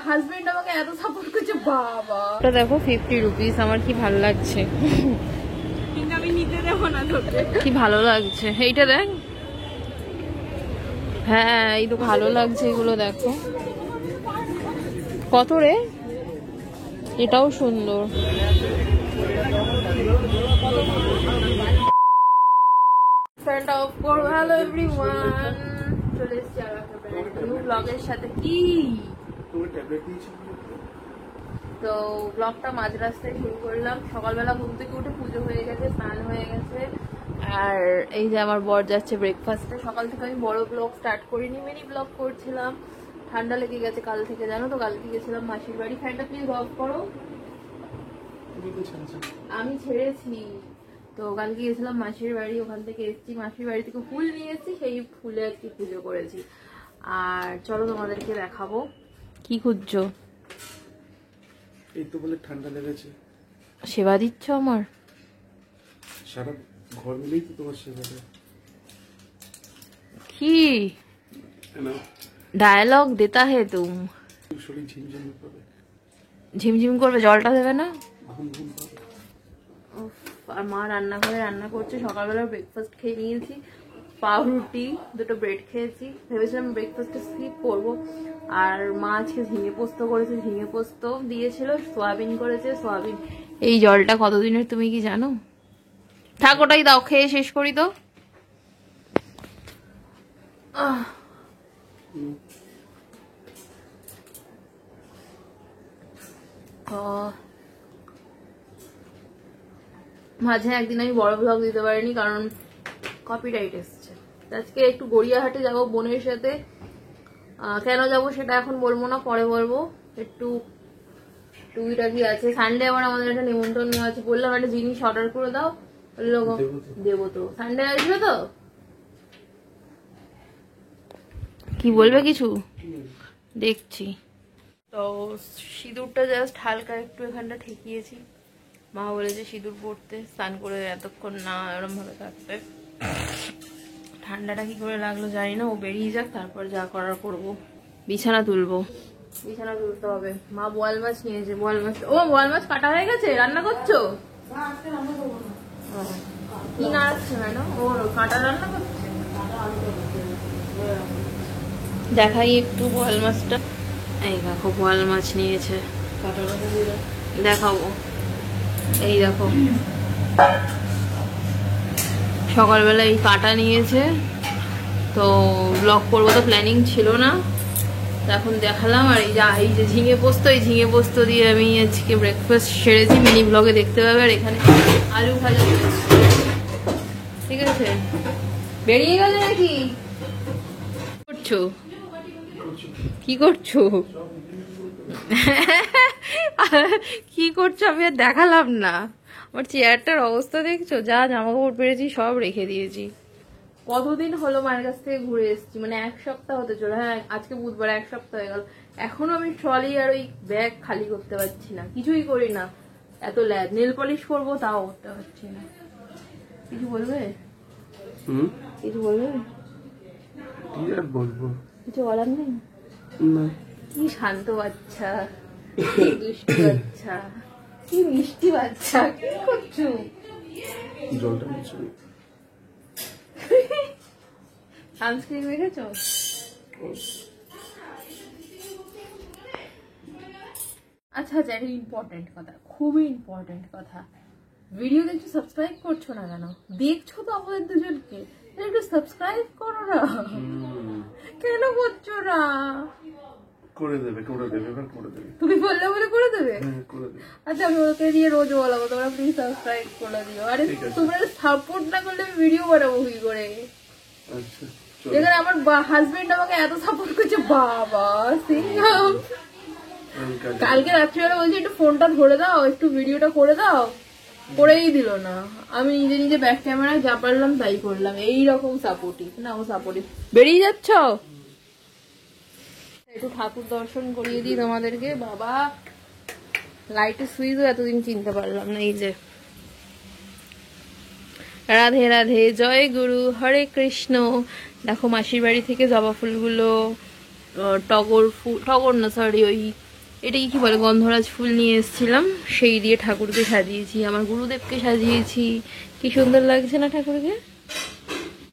Husband আমাকে এত support করছে বাবা। এটা দেখো 50 রুপিস, আমার কি ভালো লাগছে, আমি নিতে দেবো না তোকে, কি ভালো লাগছে এইটা দেখ। হ্যাঁ এই তো ভালো লাগছে এগুলো, দেখো কত রে, এটাও সুন্দর। হ্যালো এভরিওয়ান, চলে এসেছি আর একটা নিউ ব্লগের সাথে। কি তো ব্লগটা মাঝ রাস্তায় শুরু করলাম। সকালবেলা ঘুম থেকে উঠে পুজো হয়ে গেছে, স্নান হয়ে গেছে, আর এই যে আমার বর যাচ্ছে ব্রেকফাস্টে। সকাল থেকে আমি বড় ব্লগ স্টার্ট করিনি, মিনি ব্লগ করছিলাম। ঠান্ডা লেগে গেছে কাল থেকে, জানো তো, কালকে গেছিলাম মাসির বাড়ি। ফ্যানটা প্লিজ অফ করো, আমি ছেড়েছি তো। কালকে গেছিলাম মাসির বাড়ি, ওখান থেকে এসেছি, মাসির বাড়ি থেকে ফুল নিয়ে এসেছি, সেই ফুলে আজকে পুজো করেছি। আর চলো তোমাদেরকে দেখাবো। কি খুঁজছো? এই তো বলে ঠান্ডা লেগেছে। সেবা দিচ্ছ আমার? সারা ঘর মিলেই তো তোমার সেবা দেয়। কি ডায়লগ দেতা হে তুম? শরীর ঝিমঝিম করবে, ঝিমঝিম করবে, জলটা দেবে না? ঘুম ঘুম পাবে। আর মা রান্নাঘরে রান্না করছে। সকালবেলা ব্রেকফাস্ট খেয়ে নিয়েছি, পাউরুটি, দুটো ব্রেড খেয়েছি। ভেবেছিলাম ব্রেকফাস্টে স্কিপ করবো। আর মা আজকে ঝিঙে পোস্ত করেছে, ঝিঙে পোস্ত দিয়েছিল, সোয়াবিন করেছে, সোয়াবিন। এই জলটা কতদিনের তুমি কি জানো? থাক ওটাই দাও, খেয়ে শেষ করি তো। মাঝে একদিন আমি বড় ব্লগ দিতে পারিনি কারণ কপিরাইট এসছে। আজকে একটু গড়িয়াহাটে যাবো বোনের সাথে। কেন যাব সেটা এখন বলবো না, পরে বলবো। একটু টুকিটাকি আছে। সানডে আবার আমাদের একটা নিমন্ত্রণ আছে। বললাম একটা জিনিস অর্ডার করে দাও, বললো দেবো তো। সানডে আসবে তো? কি বলবে কিছু? দেখছি তো। সিঁদুরটা জাস্ট হালকা একটু এখানটা ঠেকিয়েছি। মা বলেছে সিঁদুর পড়তে, স্নান করে এতক্ষণ না এরম ভাবে থাকতে। ঠান্ডাটা কি করে লাগলো জানি না, ও বেরিয়ে যাক, তারপর যা করার করবো। বিছানা তুলবো, বিছানা তুলতে হবে। মা বোয়াল মাছ নিয়েছে, বোয়াল মাছ। ও বোয়াল মাছ কাটা হয়ে গেছে, রান্না করছো? কি নাড়াচ্ছে ম্যাডাম? ও কাটা রান্না করছে। দেখাই একটু বোয়াল মাছটা। এই দেখো বোয়াল মাছ নিয়েছে, দেখাবো। এই দেখো সকালবেলা এই কাটা নিয়েছে তো। ব্লগ করবো তো প্ল্যানিং ছিল না, এখন দেখালাম। আর এই যে ঝিঙে পোস্ত, এই ঝিঙে পোস্ত দিয়ে আমি আজকে ব্রেকফাস্ট সেরেছি, মিনি ব্লগে দেখতে পাবে। আর এখানে আলু ভাজা, ঠিক আছে? বেরিয়ে গেলে নাকি? করছো কি করছো? কি করছো আমি আর দেখালাম না। আমার চেয়ারটার অবস্থা দেখছো? যা জামা কাপড় পেরেছি সব রেখে দিয়েছি। কতদিন হলো মায়ের কাছ থেকে ঘুরে এসেছি, মানে 1 সপ্তাহ হতে চলো। হ্যাঁ আজকে বুধবার, 1 সপ্তাহ হয়ে গেল। এখনো আমি ট্রলি আর ওই ব্যাগ খালি করতে পারছি না, কিছুই করি না। এত ল্যাদ, নেল পলিশ করবো তাও করতে পারছি না। কিছু বলবে? কিছু বলবে? কি আর বলবো, কিছু বলার নেই না। কি শান্ত বাচ্চা, কি দুষ্টু বাচ্চা, কি মিষ্টি বাচ্চা। কি করছো? জলটা নিচ্ছি। সানস্ক্রিন মেখেছো? আচ্ছা আচ্ছা, একটা ইম্পর্টেন্ট কথা, খুবই ইম্পর্টেন্ট কথা। ভিডিও দেখছো, সাবস্ক্রাইব করছো না কেন? দেখছো তো আমাদের দুজনকে, একটু সাবস্ক্রাইব করো না। কেন করছো না? করে দেবে, করে দেবে, এবার করে দেবে। তুমি বললে বলে করে দেবে? হ্যাঁ করে দেবে। আচ্ছা আমি ওকে দিয়ে রোজ বলাবো তোমরা প্লিজ সাবস্ক্রাইব করে দিও। আরে তোমরা সাপোর্ট না করলে আমি ভিডিও বানাবো কি করে? আচ্ছা যেখানে আমার হাজবেন্ড আমাকে এত সাপোর্ট করছে বাবা সিংহাম। কালকে রাত্রিবেলা বলছি একটু ফোনটা ধরে দাও, একটু ভিডিওটা করে দাও, করেই দিল না। আমি নিজে নিজে ব্যাক ক্যামেরায় যা পারলাম তাই করলাম। এইরকম সাপোর্টিভ না, ও সাপোর্টিভ। বেরিয়ে যাচ্ছ? একটু ঠাকুর দর্শন করিয়ে দিই তোমাদেরকে। বাবা লাইটের সুইচও এতদিন চিনতে পারলাম না। এই যে রাধে রাধে, জয় গুরু, হরে কৃষ্ণ। দেখো মাসির বাড়ি থেকে জবা ফুলগুলো টগর ফুল, টগর না সরি, ওই এটাকে কি বলে, গন্ধরাজ ফুল নিয়ে এসেছিলাম, সেই দিয়ে ঠাকুরকে সাজিয়েছি, আমার গুরুদেবকে সাজিয়েছি। কি সুন্দর লাগছে না ঠাকুরকে?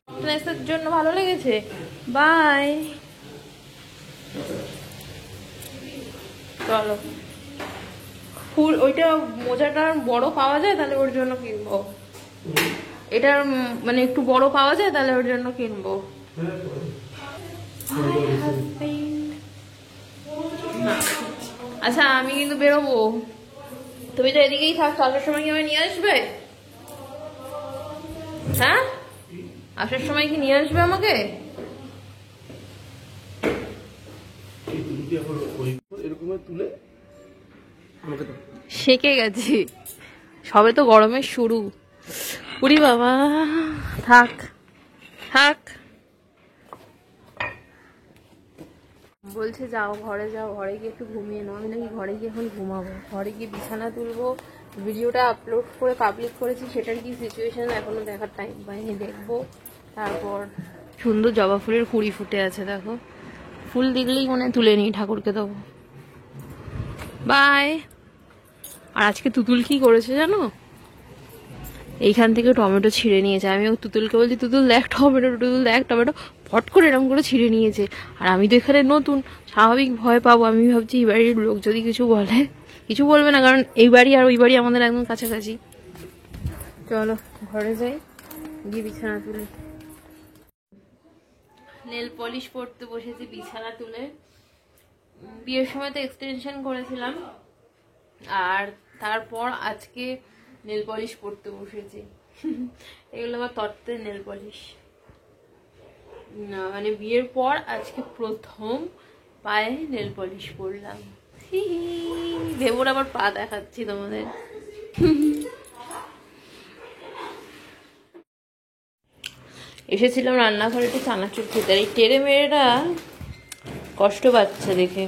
ফিটনেসের জন্য ভালো লেগেছে। বাই, চলো। ফুল ওইটা মোজাটা বড় পাওয়া যায়, তাহলে ওর জন্য কিনবো। এটার মানে একটু বড় পাওয়া যায়, তাহলে ওর জন্য কিনবো। আচ্ছা আমি কিন্তু বেরোবো, তুমি তো এদিকেই থাক, আসার সময় কি আমায় নিয়ে আসবে? হ্যাঁ, আসার সময় কি নিয়ে আসবে আমাকে? সেকে গেছি, সবে তো গরমের শুরু। উরি বাবা, থাক থাক। বলছে যাও ঘরে, যাও ঘরে গিয়ে একটু ঘুমিয়ে নাও। আমি নাকি ঘরে গিয়ে এখন ঘুমাবো, ঘরে গিয়ে বিছানা তুলবো। ভিডিওটা আপলোড করে পাবলিক করেছি, সেটার কি সিচুয়েশন এখনো দেখার টাইম পাইনি, দেখবো। তারপর সুন্দর জবা ফুলের কুড়ি ফুটে আছে, দেখো। ফুল দেখলেই মনে তুলে নিই, ঠাকুরকে দেবো। বাই। আর আজকে তুতুল কি করেছে জানো? এইখান থেকে টমেটো ছিঁড়ে নিয়েছে। আমি ও তুতুলকে বলছি, তুতুল দেখ টমেটো, তুতুল দেখ টমেটো, ফট করে এরকম করে ছিঁড়ে নিয়েছে। আর আমি তো এখানে নতুন, স্বাভাবিক ভয় পাবো। আমি ভাবছি এই বাড়ির লোক যদি কিছু বলে, কিছু বলবে না, কারণ এই বাড়ি আর ওই বাড়ি আমাদের একদম কাছাকাছি। চলো ঘরে যাই, গিয়ে বিছানা তুলে। নেল পলিশ পরতে বসেছি বিছানা তুলে। বিয়ের সময় তো এক্সটেনশন করেছিলাম, আর তারপর আজকে নেল পলিশ পরতে বসেছি। এগুলো আমার তত্ত্বের নেল পলিশ, মানে বিয়ের পর আজকে প্রথম পায়ে নেল পলিশ পরলাম। ভেবোর আবার পা দেখাচ্ছি তোমাদের। এসেছিলাম রান্নাঘরে একটু চানাচুর খেতে, আর এই টেরে মেয়েরা কষ্ট পাচ্ছে দেখে।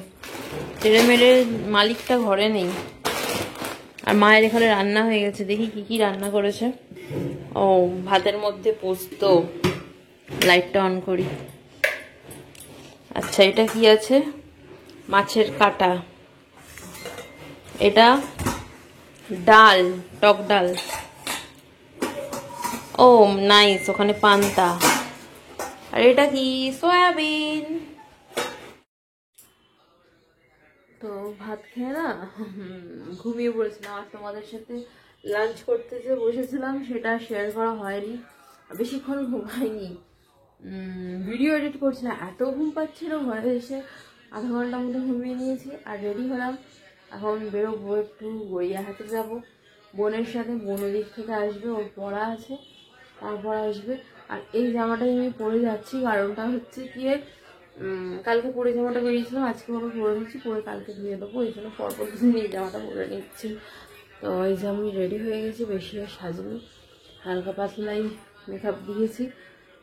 টেরে মেরে মালিকটা ঘরে নেই। আর মায়ের এখানে রান্না হয়ে গেছে, দেখি কি কি রান্না করেছে। ও, ভাতের মধ্যে পোস্ত। লাইটটা অন করি। আচ্ছা, এটা কি আছে? মাছের কাটা। এটা ডাল, টক ডাল। ও নাইস, ওখানে পান্তা। আর এটা কি? সয়াবিন। তো ভাত খেয়ে না ঘুমিয়ে পড়েছিলাম। আর তোমাদের সাথে লাঞ্চ করতে যে বসেছিলাম, সেটা শেয়ার করা হয়নি। বেশিক্ষণ ঘুমাইনি, ভিডিও এডিট করছিলাম। এত ঘুম পাচ্ছিল, ঘরে এসে আধা ঘন্টার মতো ঘুমিয়ে নিয়েছি। আর রেডি হলাম, এখন বেরোবো, একটু গড়িয়াহাটে যাব বোনের সাথে। বোন দিক থেকে আসবে, ওর পড়া আছে, তারপর আসবে। আর এই জামাটাই আমি পরে যাচ্ছি, কারণটা হচ্ছে কি, কালকে পরে জামাটা বেরিয়েছিলাম, আজকে আবার পরে নিচ্ছি, পরে কালকে ধুয়ে দেবো। এই জন্য পরপর দুদিন এই জামাটা পরে নিচ্ছি। তো এই যে আমি রেডি হয়ে গেছি, বেশি আর সাজিনি, হালকা পাতলাই মেকআপ দিয়েছি।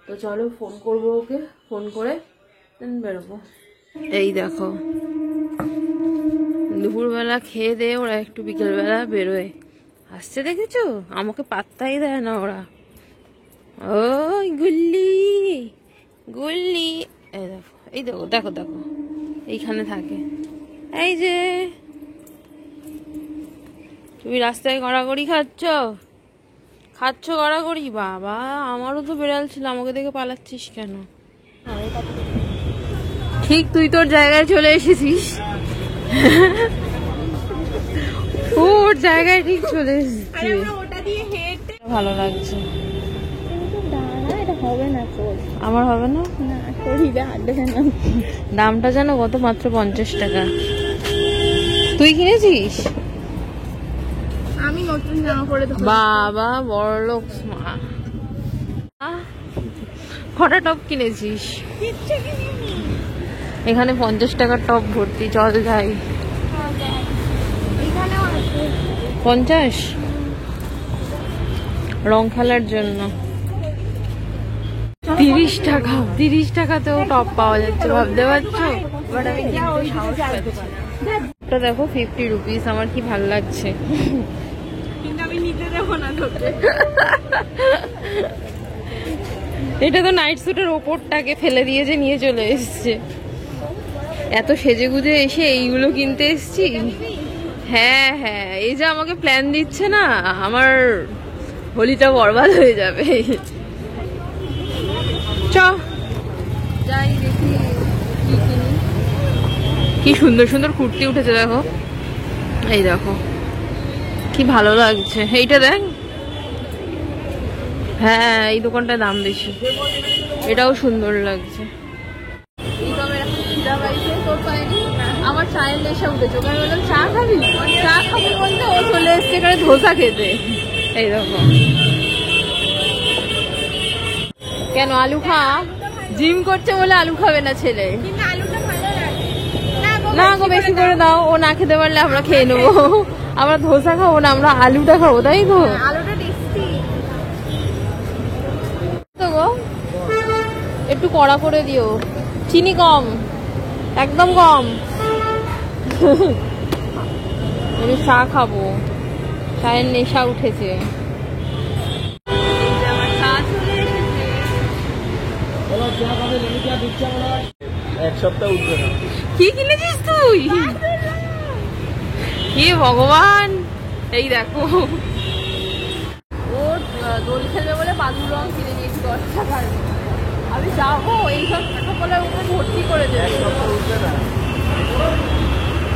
তো চলো ফোন করবো ওকে, ফোন করে বেরোবো। এই দেখো, দুপুরবেলা খেয়ে দিয়ে ওরা একটু বিকেলবেলা বেরোয় আসছে, দেখেছো? আমাকে পাত্তাই দেয় না ওরা। ওই গুল্লি গুল্লি, এই দেখো, এই দেখো দেখো দেখো, এইখানে থাকে। এই যে তুমি রাস্তায় গড়াগড়ি খাচ্ছ গড়াগড়ি। বাবা, আমারও তো বেড়াল ছিল, আমাকে দেখে পালাচ্ছিস কেন? ঠিক তুই তোর জায়গায় চলে এসেছিস, ওর জায়গায় ঠিক চলে এসেছিস। ভালো লাগছে। আমার হবে না, দামটা জানো কত? মাত্র 50 টাকা। তুই কিনেছিস? আমি নতুন জামা পরে দেবো। বাবা বড়লোক মা, কটা টপ কিনেছিস? এখানে 50 টাকার টপ ভর্তি, চল যাই। 50 রং খেলার জন্য। 30 টাকা, 30 টাকাতেও টপ পাওয়া যাচ্ছে, ভাবতে পারছো? বাট আমি সাহস পাচ্ছি না। এটা দেখো 50 রুপিস, আমার কি ভাল লাগছে। এটা তো নাইট স্যুটের ওপরটাকে ফেলে দিয়ে যে নিয়ে চলে এসছে। এত সেজে গুজে এসে এইগুলো কিনতে এসছি। হ্যাঁ হ্যাঁ, এই যে আমাকে প্ল্যান দিচ্ছে না, আমার হোলিটা বরবাদ হয়ে যাবে। চ যাই দেখি কি কিনি। কি সুন্দর সুন্দর কুর্তি উঠেছে দেখো, এই দেখো কি ভালো লাগছে। এইটা দেখ, হ্যাঁ এই দোকানটার দাম বেশি, এটাও সুন্দর লাগছে। আমার চায়ের নেশা উঠেছে, ওখানে বললাম চা খাবি, চা খাবি বলতে ও চলে এসছে এখানে ধোসা খেতে। এইরকম কেন আলু খা, জিম করছে বলে আলু খাবে না ছেলে? না গো বেশি করে দাও, ও না খেতে পারলে আমরা খেয়ে নেবো। আমরা ধোসা খাবো না, আমরা আলুটা খাবো, তাই তো? আলুটা টেস্টি তো গো একটু কড়া করে দিও, চিনি কম, একদম কম। একটু চা খাবো, চায়ের নেশা উঠেছে। এক সপ্তাহ উঠবে না। কি কিনেছিস তুই? হে ভগবান, এই দেখো ও দোল খেলবে বলে বাদুর রং কিনে নিয়েছি 10 টাকার। আমি যাবো এইসব টাকা বলার উপরে ভর্তি করে দেবে।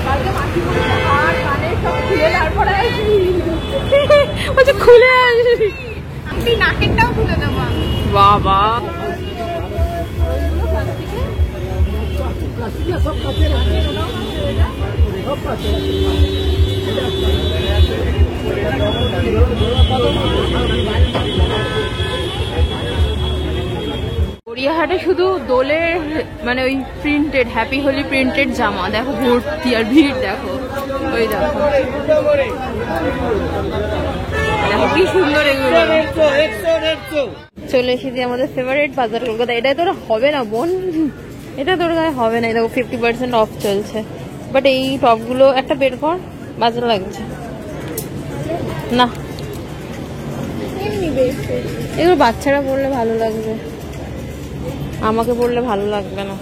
কালকে মাটি করে হাত কানের সব খুলে তারপরে আসবি। বলছে খুলে আসবি, আমি নাকেরটাও খুলে দেবো। বাবা গড়িয়াহাটে শুধু দোলের মানে ওই প্রিন্টেড হ্যাপি হোলি প্রিন্টেড জামা দেখো ভর্তি, আর ভিড় দেখো, ওই দেখো দেখো কি সুন্দর এগুলো। চলে এসেছি আমাদের ফেভারিট বাজার কলকাতা। এটা তোর হবে না বোন, এটা তোর গায়ে হবে না। দেখো 50% অফ চলছে, বাট এই টপগুলো একটা বের কর, বাজার লাগছে না। এগুলো বাচ্চারা পরলে ভালো লাগবে, আমাকে পরলে ভালো লাগবে না।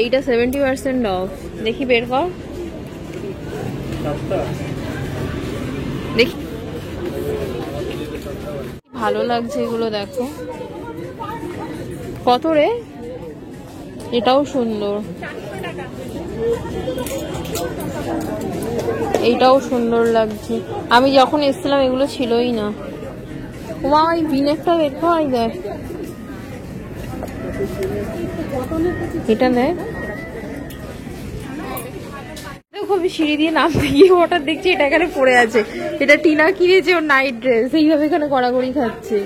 এইটা 70% অফ, দেখি বের কর, দেখি ভালো লাগছে এগুলো। দেখো কত রে, এটাও সুন্দর, এইটাও সুন্দর লাগছে। আমি যখন এসেছিলাম এগুলো ছিলই না। ওমা এই ভিনেকটা বের কর, দেখ এটা দেখ। খুবই সিঁড়ি দিয়ে নামতে গিয়ে হঠাৎ দেখছি এটা এখানে পড়ে আছে। এটা টিনা কিনেছে ওর নাইট ড্রেস, এইভাবে এখানে কড়াকড়ি খাচ্ছে।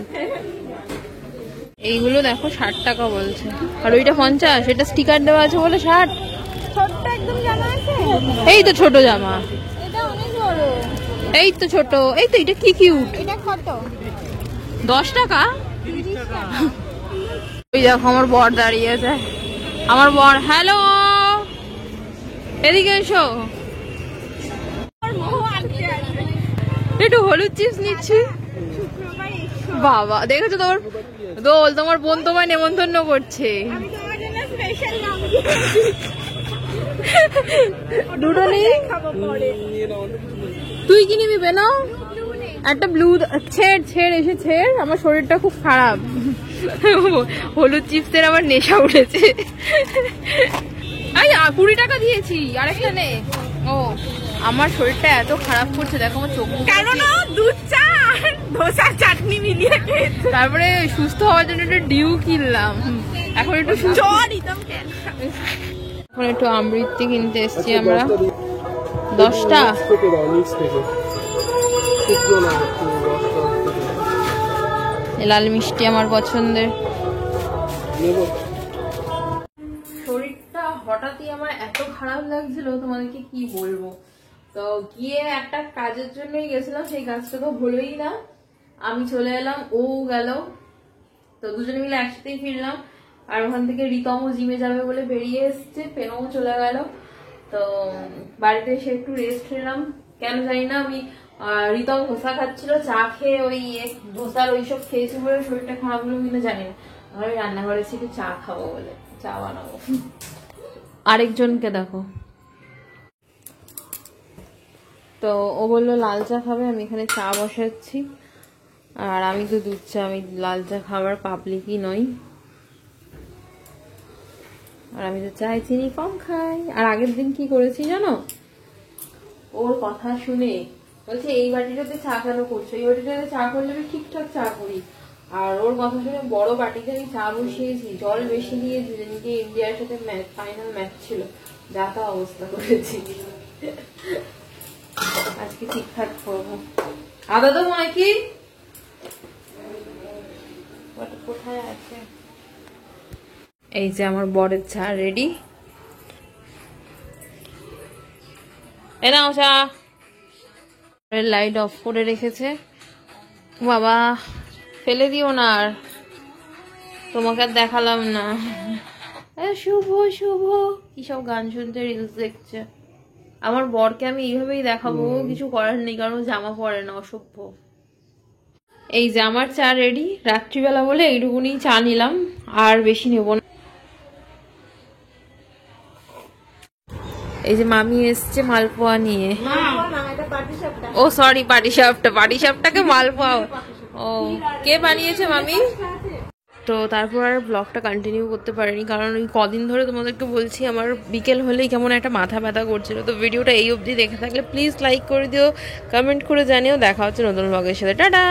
এইগুলো দেখো 60 টাকা বলছে, আর ওইটা 50। এটা স্টিকার দেওয়া আছে বলে 60। ছোট্ট একদম জামা আছে, এই তো ছোট জামা, এটা অনেক বড়, এই তো ছোট, এই তো এটা কি কিউট। এটা কত? 10 টাকা। ওই দেখো আমার বর দাঁড়িয়ে আছে, আমার বর। হ্যালো, এদিকে এসো, একটু হলুদ চিপস নিচ্ছি। বাবা দেখেছো তোমার দোল, তোমার বোন তোমায় নেমন্তন্ন করছে। দুটো নেই, তুই কি নিবি বেনা? একটা ব্লু ছেড় ছেড় এসে ছেড়, আমার শরীরটা খুব খারাপ। হলুদ চিপসের আমার নেশা উঠেছে। 20 টাকা দিয়েছি, আরেকটা নে। ও আমার শরীরটা এত খারাপ করছে, দেখো আমার চোখ, কারণ দুধ চা আর ধোসার চাটনি মিলিয়ে খেয়েছে। তারপরে সুস্থ হওয়ার জন্য একটা ডিউ কিনলাম, এখন একটু এখন একটু আমৃত্যু কিনতে এসছি আমরা। 10টা লাল মিষ্টি আমার পছন্দের। শরীরটা হঠাৎই আমার এত খারাপ লাগছিল, তোমাদেরকে কি বলবো। তো গিয়ে একটা কাজের জন্যই গেছিলাম, সেই কাজটা তো হলোই না। আমি চলে এলাম, ও গেল, তো দুজনে মিলে একসাথেই ফিরলাম। আর ওখান থেকে রিতমও জিমে যাবে বলে বেরিয়ে এসছে, পেনও চলে গেল। তো বাড়িতে এসে একটু রেস্ট নিলাম, কেন জানি না আমি রিতম ধোসা খাচ্ছিল, চা খেয়ে ওই ধোসার ওইসব খেয়েছি বলে শরীরটা খারাপ হলো কিনা জানি না। আমি রান্নাঘরে এসে একটু চা খাবো বলে চা বানাবো। আরেকজনকে দেখো। তো ও বললো লাল চা খাবে, আমি এখানে চা বসাচ্ছি। আর আমি তো দুধ চা, আমি লাল চা খাবার পাবলিকই নই। আর আমি তো চাই চিনি কম খাই। আর আগের দিন কি করেছি জানো, ওর কথা শুনে বলছে এই বাটিটাতে চা কেন করছো, এই বাটিটাতে চা করলে আমি ঠিকঠাক চা করি। আর ওর কথা শুনে বড় বাটিতে আমি চা বসিয়েছি, জল বেশি দিয়েছি, যেদিনকে ইন্ডিয়ার সাথে ফাইনাল ম্যাচ ছিল, যা তা অবস্থা করেছি। আজকে ঠিকঠাক করবো। আদা তো মনে কি কোথায় আছে। এই যে আমার বরের চা রেডি। এ নাও চা। লাইট অফ করে রেখেছে। বাবা ফেলে দিও না, আর তোমাকে আর দেখালাম না। শুভ শুভ কি সব গান শুনতে, রিলস দেখছে। আমার বরকে আমি এইভাবেই দেখাবো, কিছু করার নেই, কারণ ও জামা পরে না, অসভ্য। এই যে আমার চা রেডি। রাত্রিবেলা বলে এইটুকুনি চা নিলাম, আর বেশি নেব না। এই যে মামি এসছে মালপোয়া নিয়ে। ও সরি, পাটিসাপটাকে মালপোয়া। ও কে বানিয়েছে মামি? তো তারপর আর ব্লগটা কন্টিনিউ করতে পারিনি, কারণ ওই কদিন ধরে তোমাদেরকে বলছি আমার বিকেল হলেই কেমন একটা মাথা ব্যথা করছিল। তো ভিডিওটা এই অবধি দেখে থাকলে প্লিজ লাইক করে দিও, কমেন্ট করে জানিও। দেখা হচ্ছে নতুন ব্লগের সাথে। টাটা।